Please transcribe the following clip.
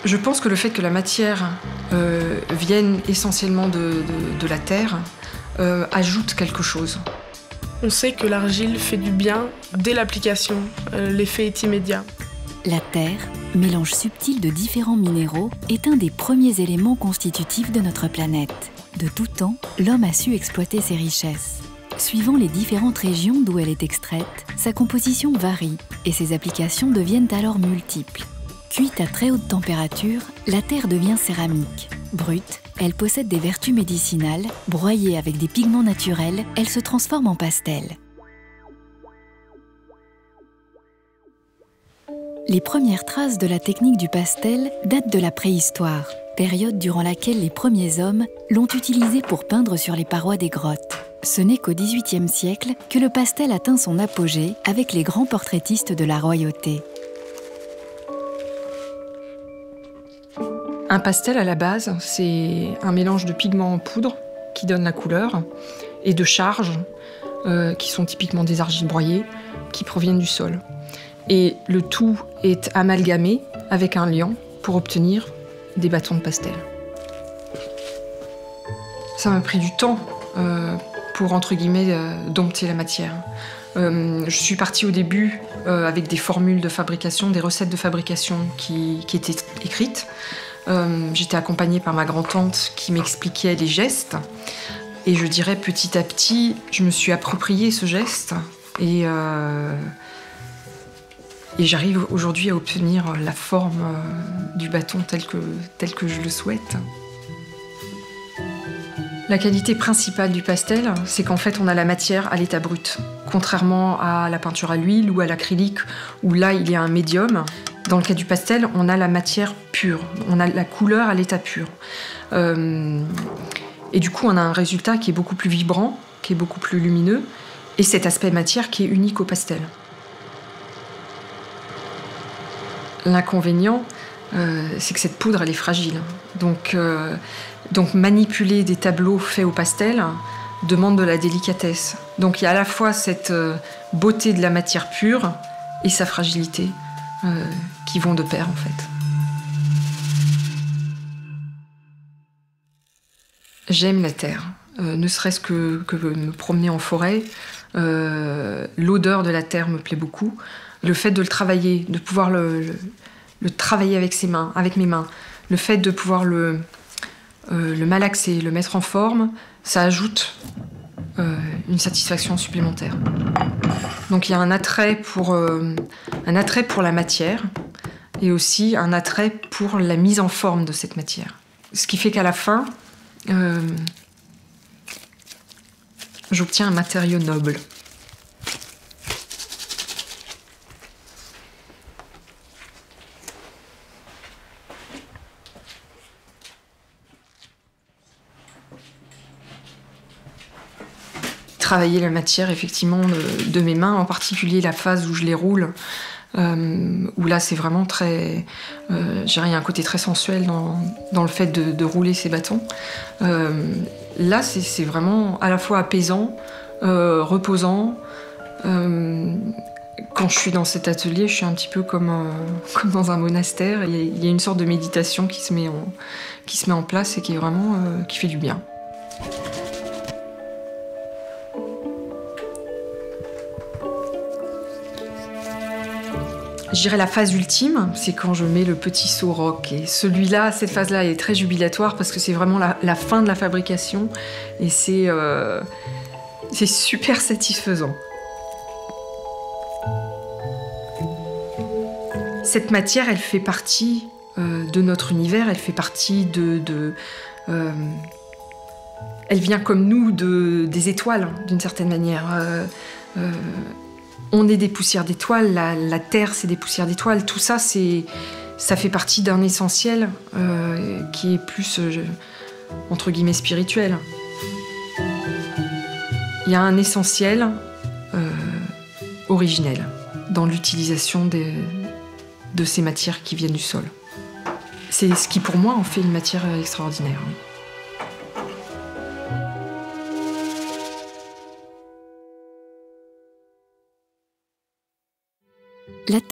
Je pense que le fait que la matière vienne essentiellement de la terre ajoute quelque chose. On sait que l'argile fait du bien dès l'application, l'effet est immédiat. La terre, mélange subtil de différents minéraux, est un des premiers éléments constitutifs de notre planète. De tout temps, l'homme a su exploiter ses richesses. Suivant les différentes régions d'où elle est extraite, sa composition varie et ses applications deviennent alors multiples. Cuite à très haute température, la terre devient céramique. Brute, elle possède des vertus médicinales. Broyée avec des pigments naturels, elle se transforme en pastel. Les premières traces de la technique du pastel datent de la préhistoire, période durant laquelle les premiers hommes l'ont utilisé pour peindre sur les parois des grottes. Ce n'est qu'au XVIIIe siècle que le pastel atteint son apogée avec les grands portraitistes de la royauté. Un pastel, à la base, c'est un mélange de pigments en poudre qui donne la couleur et de charges qui sont typiquement des argiles broyées qui proviennent du sol. Et le tout est amalgamé avec un liant pour obtenir des bâtons de pastel. Ça m'a pris du temps pour, entre guillemets, dompter la matière. Je suis partie au début avec des formules de fabrication, des recettes de fabrication qui étaient écrites. J'étais accompagnée par ma grand-tante qui m'expliquait les gestes. Et je dirais petit à petit, je me suis approprié ce geste. Et j'arrive aujourd'hui à obtenir la forme du bâton telle que je le souhaite. La qualité principale du pastel, c'est qu'en fait, on a la matière à l'état brut. Contrairement à la peinture à l'huile ou à l'acrylique, où là, il y a un médium. Dans le cas du pastel, on a la matière pure. On a la couleur à l'état pur. Et du coup, on a un résultat qui est beaucoup plus vibrant, qui est beaucoup plus lumineux, et cet aspect matière qui est unique au pastel. L'inconvénient, c'est que cette poudre, elle est fragile. Donc manipuler des tableaux faits au pastel demande de la délicatesse. Donc il y a à la fois cette beauté de la matière pure et sa fragilité qui vont de pair, en fait. J'aime la terre, ne serait-ce que me promener en forêt. L'odeur de la terre me plaît beaucoup. Le fait de le travailler, de pouvoir le travailler avec mes mains, le fait de pouvoir le malaxer, le mettre en forme, ça ajoute une satisfaction supplémentaire. Donc il y a un attrait pour la matière et aussi un attrait pour la mise en forme de cette matière. Ce qui fait qu'à la fin, j'obtiens un matériau noble. Travailler la matière effectivement de mes mains, en particulier la phase où je les roule, où là c'est vraiment très... il y a un côté très sensuel dans le fait de rouler ces bâtons. Là c'est vraiment à la fois apaisant, reposant. Quand je suis dans cet atelier, je suis un petit peu comme dans un monastère. Il y a une sorte de méditation qui se met en place et qui est vraiment qui fait du bien. Je dirais la phase ultime, c'est quand je mets le petit seau roc. Et celui-là, cette phase-là est très jubilatoire parce que c'est vraiment la fin de la fabrication et c'est super satisfaisant. Cette matière, elle fait partie de notre univers, elle fait partie elle vient comme nous des étoiles, d'une certaine manière. On est des poussières d'étoiles, la Terre, c'est des poussières d'étoiles. Tout ça, ça fait partie d'un essentiel qui est plus, entre guillemets, spirituel. Il y a un essentiel originel dans l'utilisation de ces matières qui viennent du sol. C'est ce qui, pour moi, en fait une matière extraordinaire. La